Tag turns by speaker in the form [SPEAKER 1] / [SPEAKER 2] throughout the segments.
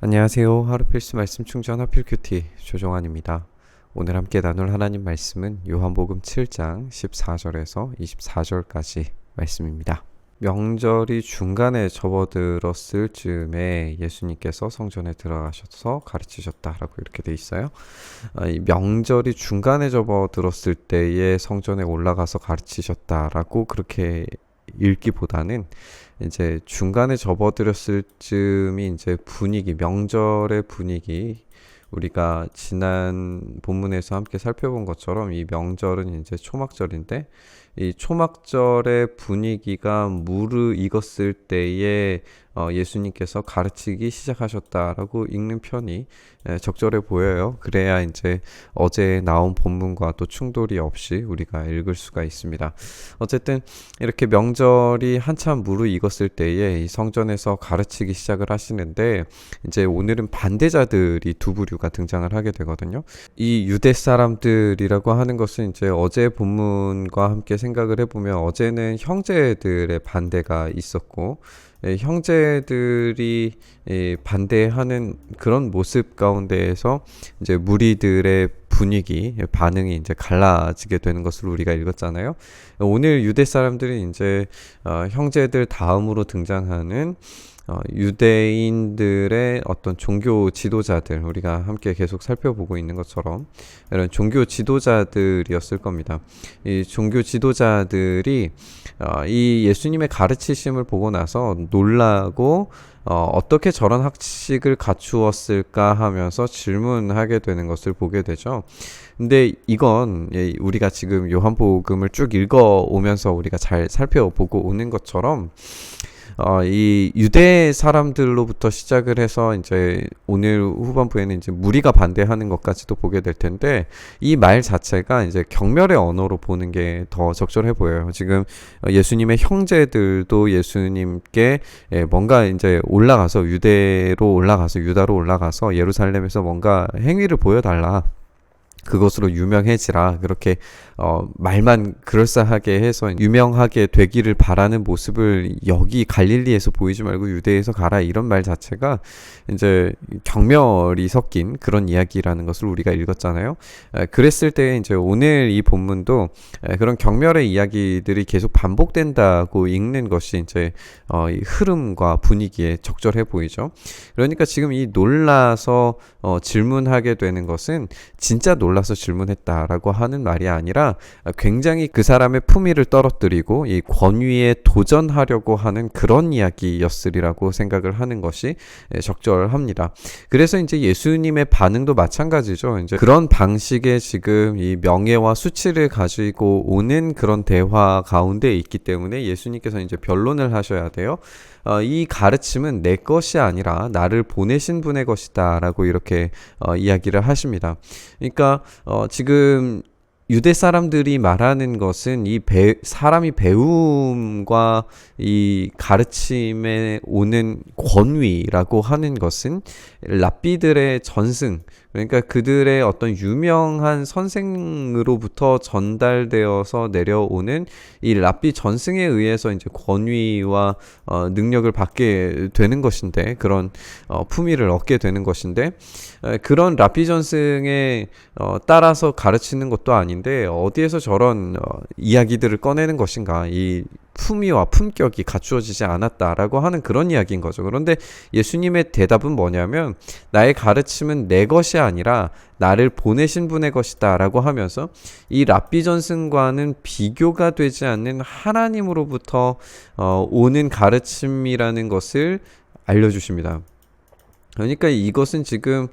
[SPEAKER 1] 안녕하세요. 하루 필수 말씀 충전 하필 큐티 조정환입니다. 오늘 함께 나눌 하나님 말씀은 요한복음 7장 14절에서 24절까지 말씀입니다. 명절이 중간에 접어들었을 즈음에 예수님께서 성전에 들어가셔서 가르치셨다라고 이렇게 돼 있어요. 이 명절이 중간에 접어들었을 때에 성전에 올라가서 가르치셨다라고 그렇게 읽기보다는 이제 중간에 접어들었을 즈음이 이제 분위기, 명절의 분위기, 우리가 지난 본문에서 함께 살펴본 것처럼 이 명절은 이제 초막절인데, 이 초막절의 분위기가 무르익었을 때에 예수님께서 가르치기 시작하셨다라고 읽는 편이 적절해 보여요. 그래야 이제 어제 나온 본문과 또 충돌이 없이 우리가 읽을 수가 있습니다. 어쨌든 이렇게 명절이 한참 무르익었을 때에 이 성전에서 가르치기 시작을 하시는데, 이제 오늘은 반대자들이 두 부류가 등장을 하게 되거든요. 이 유대 사람들이라고 하는 것은 이제 어제 본문과 함께 생각을 해보면, 어제는 형제들의 반대가 있었고, 형제들이 반대하는 그런 모습 가운데에서 이제 무리들의 분위기, 반응이 이제 갈라지게 되는 것을 우리가 읽었잖아요. 오늘 유대 사람들이 이제 형제들 다음으로 등장하는 유대인들의 어떤 종교 지도자들, 우리가 함께 계속 살펴보고 있는 것처럼 이런 종교 지도자들이었을 겁니다. 이 종교 지도자들이 이 예수님의 가르치심을 보고 나서 놀라고 어떻게 저런 학식을 갖추었을까 하면서 질문하게 되는 것을 보게 되죠. 근데 이건 우리가 지금 요한복음을 쭉 읽어오면서 우리가 잘 살펴보고 오는 것처럼 이 유대 사람들로부터 시작을 해서 이제 오늘 후반부에는 이제 무리가 반대하는 것까지도 보게 될 텐데, 이 말 자체가 이제 경멸의 언어로 보는 게 더 적절해 보여요. 지금 예수님의 형제들도 예수님께 뭔가 이제 올라가서 유다로 올라가서 예루살렘에서 뭔가 행위를 보여달라, 그것으로 유명해지라, 그렇게 말만 그럴싸하게 해서 유명하게 되기를 바라는 모습을 여기 갈릴리에서 보이지 말고 유대에서 가라, 이런 말 자체가 이제 경멸이 섞인 그런 이야기라는 것을 우리가 읽었잖아요. 그랬을 때 이제 오늘 이 본문도 그런 경멸의 이야기들이 계속 반복된다고 읽는 것이 이제 이 흐름과 분위기에 적절해 보이죠. 그러니까 지금 이 놀라서 질문하게 되는 것은 진짜 놀라서 질문했다라고 하는 말이 아니라 굉장히 그 사람의 품위를 떨어뜨리고 이 권위에 도전하려고 하는 그런 이야기였으리라고 생각을 하는 것이 적절합니다. 그래서 이제 예수님의 반응도 마찬가지죠. 이제 그런 방식의 지금 이 명예와 수치를 가지고 오는 그런 대화 가운데 있기 때문에 예수님께서 이제 변론을 하셔야 돼요. 이 가르침은 내 것이 아니라 나를 보내신 분의 것이다 라고 이렇게 이야기를 하십니다. 그러니까 지금 유대 사람들이 말하는 것은 이 사람이 배움과 이 가르침에 오는 권위라고 하는 것은 랍비들의 전승, 그러니까 그들의 어떤 유명한 선생으로부터 전달되어서 내려오는 이 랍비 전승에 의해서 이제 권위와 능력을 받게 되는 것인데, 그런 품위를 얻게 되는 것인데, 그런 랍비 전승에 따라서 가르치는 것도 아닌데 어디에서 저런 이야기들을 꺼내는 것인가, 이 품위와 품격이 갖추어지지 않았다라고 하는 그런 이야기인 거죠. 그런데 예수님의 대답은 뭐냐면, 나의 가르침은 내 것이 아니라 나를 보내신 분의 것이다 라고 하면서 이 랍비 전승과는 비교가 되지 않는 하나님으로부터 오는 가르침이라는 것을 알려주십니다. 그러니까 이것은 지금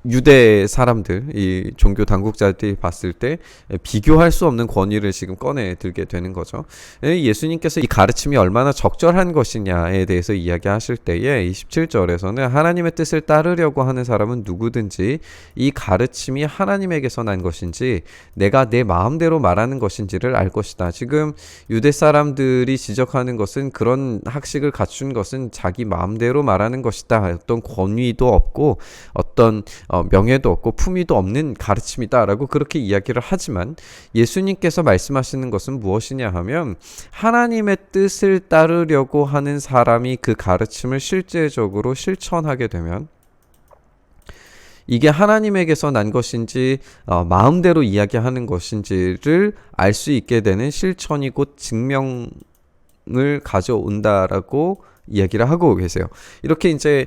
[SPEAKER 1] 유대 사람들, 이 종교 당국자들이 봤을 때 비교할 수 없는 권위를 지금 꺼내 들게 되는 거죠. 예수님께서 이 가르침이 얼마나 적절한 것이냐에 대해서 이야기하실 때에 27절에서는 하나님의 뜻을 따르려고 하는 사람은 누구든지 이 가르침이 하나님에게서 난 것인지 내가 내 마음대로 말하는 것인지를 알 것이다. 지금 유대 사람들이 지적하는 것은, 그런 학식을 갖춘 것은 자기 마음대로 말하는 것이다. 어떤 권위도 없고 어떤 명예도 없고 품위도 없는 가르침이다라고 그렇게 이야기를 하지만 예수님께서 말씀하시는 것은 무엇이냐 하면 하나님의 뜻을 따르려고 하는 사람이 그 가르침을 실제적으로 실천하게 되면 이게 하나님에게서 난 것인지 마음대로 이야기하는 것인지를 알 수 있게 되는 실천이 곧 증명을 가져온다라고 이야기를 하고 계세요. 이렇게 이제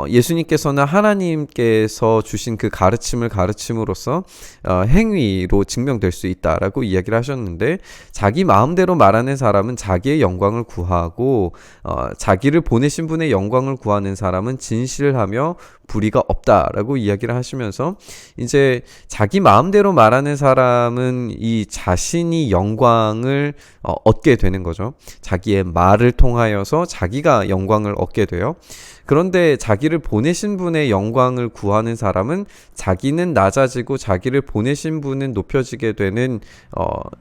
[SPEAKER 1] 예수님께서는 하나님께서 주신 그 가르침을 가르침으로써 행위로 증명될 수 있다라고 이야기를 하셨는데 자기 마음대로 말하는 사람은 자기의 영광을 구하고 자기를 보내신 분의 영광을 구하는 사람은 진실하며 불의가 없다라고 이야기를 하시면서 이제 자기 마음대로 말하는 사람은 이 자신이 영광을 얻게 되는 거죠. 자기의 말을 통하여서 자기가 영광을 얻게 돼요. 그런데 자기를 보내신 분의 영광을 구하는 사람은 자기는 낮아지고 자기를 보내신 분은 높여지게 되는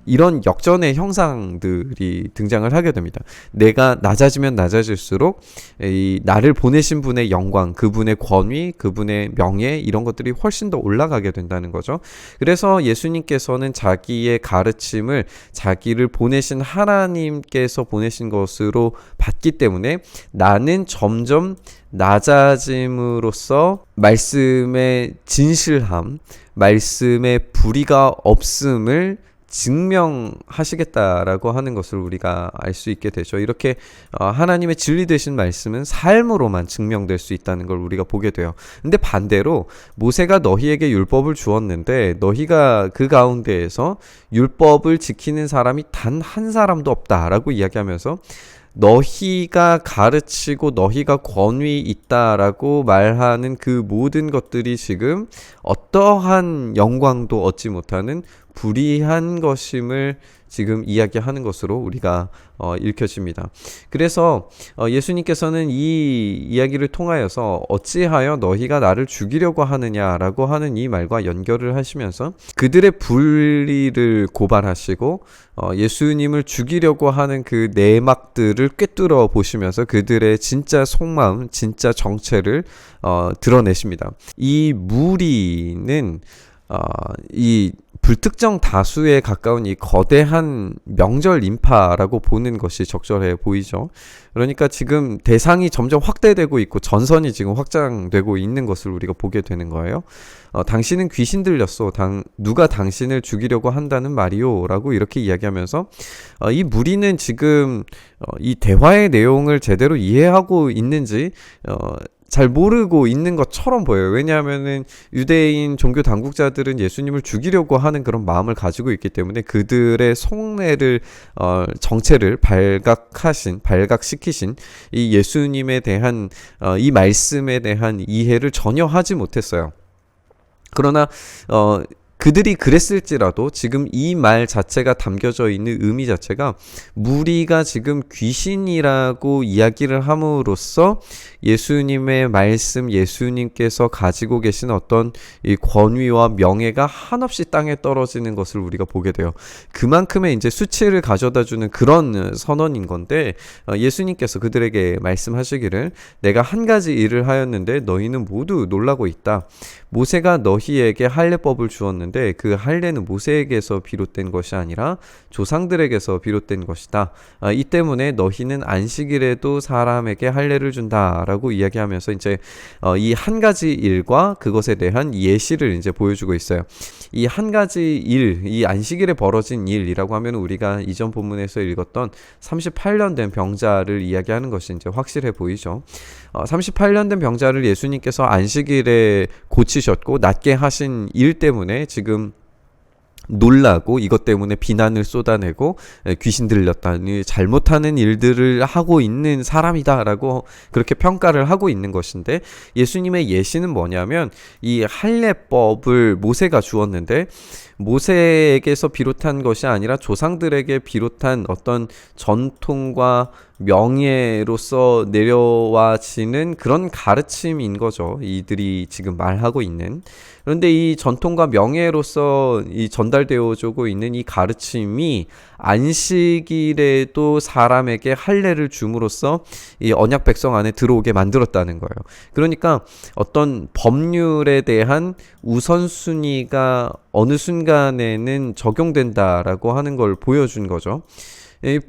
[SPEAKER 1] 이런 역전의 형상들이 등장을 하게 됩니다. 내가 낮아지면 낮아질수록 이 나를 보내신 분의 영광, 그분의 권위, 그분의 명예 이런 것들이 훨씬 더 올라가게 된다는 거죠. 그래서 예수님께서는 자기의 가르침을 자기를 보내신 하나님께서 보내신 것으로 받기 때문에 나는 점점 낮아짐으로써 말씀의 진실함, 말씀의 불의가 없음을 증명하시겠다라고 하는 것을 우리가 알 수 있게 되죠. 이렇게 하나님의 진리 되신 말씀은 삶으로만 증명될 수 있다는 걸 우리가 보게 돼요. 근데 반대로 모세가 너희에게 율법을 주었는데 너희가 그 가운데에서 율법을 지키는 사람이 단 한 사람도 없다라고 이야기하면서 너희가 가르치고 너희가 권위 있다라고 말하는 그 모든 것들이 지금 어떠한 영광도 얻지 못하는 불의한 것임을 지금 이야기하는 것으로 우리가 읽혀집니다. 그래서 예수님께서는 이 이야기를 통하여서 어찌하여 너희가 나를 죽이려고 하느냐라고 하는 이 말과 연결을 하시면서 그들의 불의를 고발하시고 예수님을 죽이려고 하는 그 내막들을 꿰뚫어 보시면서 그들의 진짜 속마음, 진짜 정체를 드러내십니다. 이 무리는 이 불특정 다수에 가까운 이 거대한 명절 인파라고 보는 것이 적절해 보이죠. 그러니까 지금 대상이 점점 확대되고 있고 전선이 지금 확장되고 있는 것을 우리가 보게 되는 거예요. 당신은 귀신 들렸소. 누가 당신을 죽이려고 한다는 말이요. 라고 이렇게 이야기하면서 이 무리는 지금 이 대화의 내용을 제대로 이해하고 있는지 잘 모르고 있는 것처럼 보여요. 왜냐하면은 유대인 종교 당국자들은 예수님을 죽이려고 하는 그런 마음을 가지고 있기 때문에 그들의 속내를 정체를 발각시키신 이 예수님에 대한 이 말씀에 대한 이해를 전혀 하지 못했어요. 그러나 그들이 그랬을지라도 지금 이 말 자체가 담겨져 있는 의미 자체가 무리가 지금 귀신이라고 이야기를 함으로써 예수님의 말씀, 예수님께서 가지고 계신 어떤 이 권위와 명예가 한없이 땅에 떨어지는 것을 우리가 보게 돼요. 그만큼의 이제 수치를 가져다주는 그런 선언인 건데 예수님께서 그들에게 말씀하시기를 내가 한 가지 일을 하였는데 너희는 모두 놀라고 있다. 모세가 너희에게 할례법을 주었는데 그 할례는 모세에게서 비롯된 것이 아니라 조상들에게서 비롯된 것이다. 이 때문에 너희는 안식일에도 사람에게 할례를 준다라고 이야기하면서 이제 이 한 가지 일과 그것에 대한 예시를 이제 보여주고 있어요. 이 한 가지 일, 이 안식일에 벌어진 일이라고 하면 우리가 이전 본문에서 읽었던 38년 된 병자를 이야기하는 것이 이제 확실해 보이죠. 38년 된 병자를 예수님께서 안식일에 고치셨고 낫게 하신 일 때문에 지금 놀라고 이것 때문에 비난을 쏟아내고 귀신 들렸다니 잘못하는 일들을 하고 있는 사람이다라고 그렇게 평가를 하고 있는 것인데 예수님의 예시는 뭐냐면 이 할례법을 모세가 주었는데 모세에게서 비롯한 것이 아니라 조상들에게 비롯한 어떤 전통과 명예로서 내려와지는 그런 가르침인 거죠. 이들이 지금 말하고 있는. 그런데 이 전통과 명예로서 이 전달되어 주고 있는 이 가르침이 안식일에도 사람에게 할례를 줌으로써 이 언약 백성 안에 들어오게 만들었다는 거예요. 그러니까 어떤 법률에 대한 우선순위가 어느 순간에는 적용된다라고 하는 걸 보여준 거죠.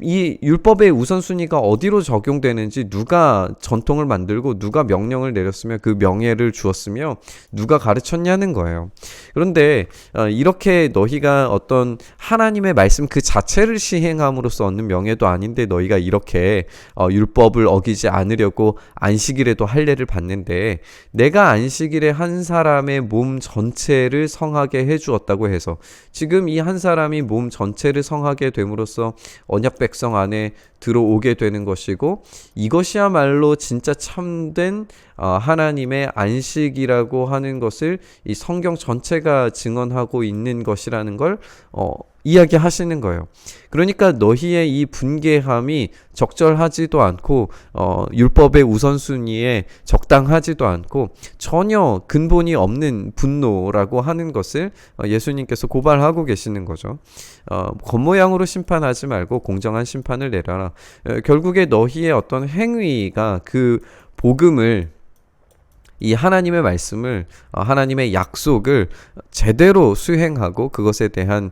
[SPEAKER 1] 이 율법의 우선순위가 어디로 적용되는지, 누가 전통을 만들고 누가 명령을 내렸으며 그 명예를 주었으며 누가 가르쳤냐는 거예요. 그런데 이렇게 너희가 어떤 하나님의 말씀 그 자체를 시행함으로써 얻는 명예도 아닌데 너희가 이렇게 율법을 어기지 않으려고 안식일에도 할례를 받는데, 내가 안식일에 한 사람의 몸 전체를 성하게 해주었다고 해서 지금 이 한 사람이 몸 전체를 성하게 됨으로써 언약 백성 안에 들어오게 되는 것이고, 이것이야말로 진짜 참된 하나님의 안식이라고 하는 것을 이 성경 전체가 증언하고 있는 것이라는 걸 이야기하시는 거예요. 그러니까 너희의 이 분개함이 적절하지도 않고 율법의 우선순위에 적당하지도 않고 전혀 근본이 없는 분노라고 하는 것을 예수님께서 고발하고 계시는 거죠. 겉모양으로 심판하지 말고 공정한 심판을 내려라. 결국에 너희의 어떤 행위가 그 복음을, 이 하나님의 말씀을, 하나님의 약속을 제대로 수행하고 그것에 대한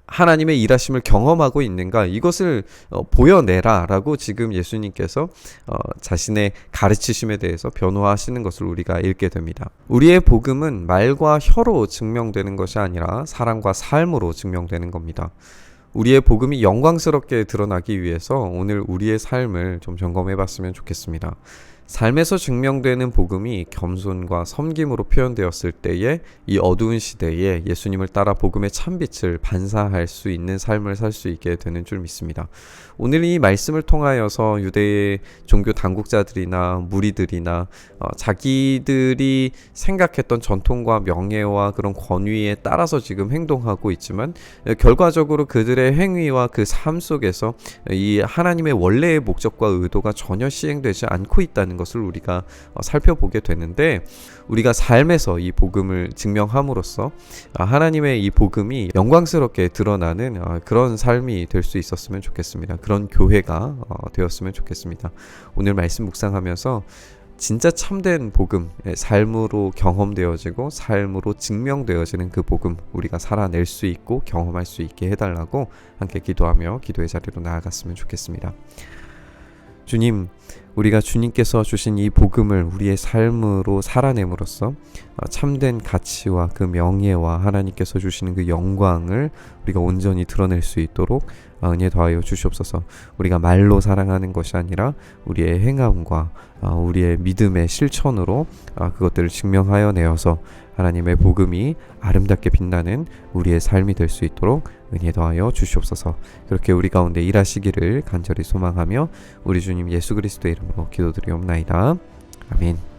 [SPEAKER 1] 하나님의 일하심을 경험하고 있는가, 이것을 보여내라 라고 지금 예수님께서 자신의 가르치심에 대해서 변호하시는 것을 우리가 읽게 됩니다. 우리의 복음은 말과 혀로 증명되는 것이 아니라 사랑과 삶으로 증명되는 겁니다. 우리의 복음이 영광스럽게 드러나기 위해서 오늘 우리의 삶을 좀 점검해 봤으면 좋겠습니다. 삶에서 증명되는 복음이 겸손과 섬김으로 표현되었을 때에 이 어두운 시대에 예수님을 따라 복음의 참빛을 반사할 수 있는 삶을 살 수 있게 되는 줄 믿습니다. 오늘 이 말씀을 통하여서 유대의 종교 당국자들이나 무리들이나 자기들이 생각했던 전통과 명예와 그런 권위에 따라서 지금 행동하고 있지만, 결과적으로 그들의 행위와 그 삶 속에서 이 하나님의 원래의 목적과 의도가 전혀 시행되지 않고 있다는 것을 우리가 살펴보게 되는데, 우리가 삶에서 이 복음을 증명함으로써 하나님의 이 복음이 영광스럽게 드러나는 그런 삶이 될 수 있었으면 좋겠습니다. 그런 교회가 되었으면 좋겠습니다. 오늘 말씀 묵상하면서 진짜 참된 복음, 삶으로 경험되어지고 삶으로 증명되어지는 그 복음, 우리가 살아낼 수 있고 경험할 수 있게 해달라고 함께 기도하며 기도의 자리로 나아갔으면 좋겠습니다. 주님, 우리가 주님께서 주신 이 복음을 우리의 삶으로 살아냄으로써 참된 가치와 그 명예와 하나님께서 주시는 그 영광을 우리가 온전히 드러낼 수 있도록 은혜 더하여 주시옵소서. 우리가 말로 사랑하는 것이 아니라 우리의 행함과 우리의 믿음의 실천으로 그것들을 증명하여 내어서 하나님의 복음이 아름답게 빛나는 우리의 삶이 될 수 있도록 은혜 더하여 주시옵소서. 그렇게 우리 가운데 일하시기를 간절히 소망하며 우리 주님 예수 그리스도의 이름으로 기도드리옵나이다. 아멘.